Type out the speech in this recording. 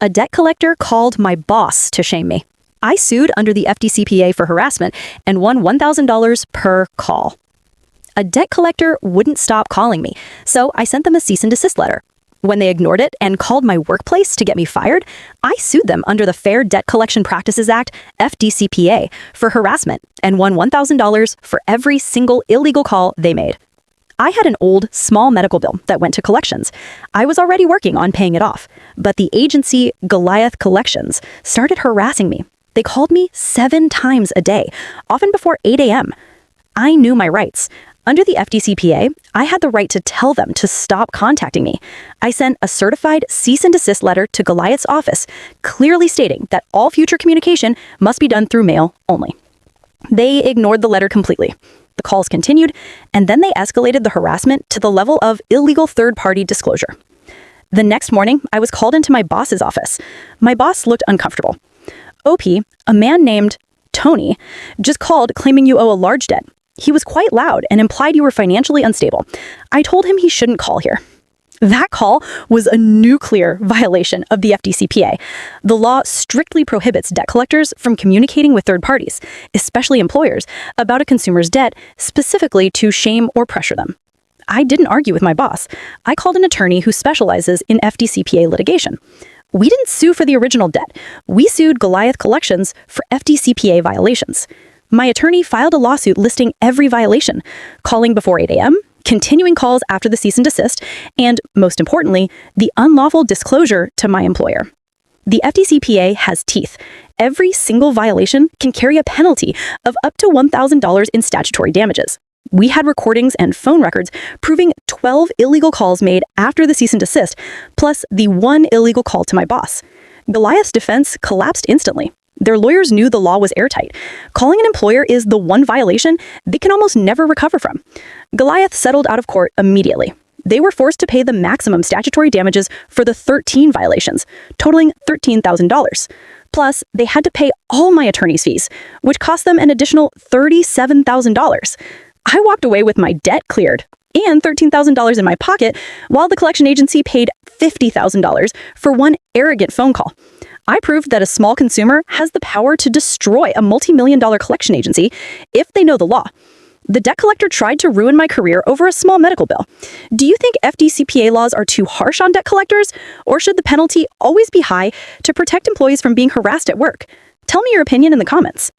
A debt collector called my boss to shame me. I sued under the FDCPA for harassment and won $1,000 per call. A debt collector wouldn't stop calling me, so I sent them a cease and desist letter. When they ignored it and called my workplace to get me fired, I sued them under the Fair Debt Collection Practices Act, FDCPA, for harassment and won $1,000 for every single illegal call they made. I had an old, small medical bill that went to collections. I was already working on paying it off, but the agency, Goliath Collections, started harassing me. They called me 7 times a day, often before 8 a.m. I knew my rights. Under the FDCPA, I had the right to tell them to stop contacting me. I sent a certified cease and desist letter to Goliath's office, clearly stating that all future communication must be done through mail only. They ignored the letter completely. The calls continued, and then they escalated the harassment to the level of illegal third-party disclosure. The next morning, I was called into my boss's office. My boss looked uncomfortable. OP, a man named Tony, just called claiming you owe a large debt. He was quite loud and implied you were financially unstable. I told him he shouldn't call here. That call was a nuclear violation of the FDCPA. The law strictly prohibits debt collectors from communicating with third parties, especially employers, about a consumer's debt, specifically to shame or pressure them. I didn't argue with my boss. I called an attorney who specializes in FDCPA litigation. We didn't sue for the original debt. We sued Goliath Collections for FDCPA violations. My attorney filed a lawsuit listing every violation: calling before 8 a.m., continuing calls after the cease and desist, and, most importantly, the unlawful disclosure to my employer. The FDCPA has teeth. Every single violation can carry a penalty of up to $1,000 in statutory damages. We had recordings and phone records proving 12 illegal calls made after the cease and desist, plus the 1 illegal call to my boss. Goliath's defense collapsed instantly. Their lawyers knew the law was airtight. Calling an employer is the one violation they can almost never recover from. Goliath settled out of court immediately. They were forced to pay the maximum statutory damages for the 13 violations, totaling $13,000. Plus, they had to pay all my attorney's fees, which cost them an additional $37,000. I walked away with my debt cleared and $13,000 in my pocket, while the collection agency paid $50,000 for one arrogant phone call. I proved that a small consumer has the power to destroy a multi-million-dollar collection agency if they know the law. The debt collector tried to ruin my career over a small medical bill. Do you think FDCPA laws are too harsh on debt collectors, or should the penalty always be high to protect employees from being harassed at work? Tell me your opinion in the comments.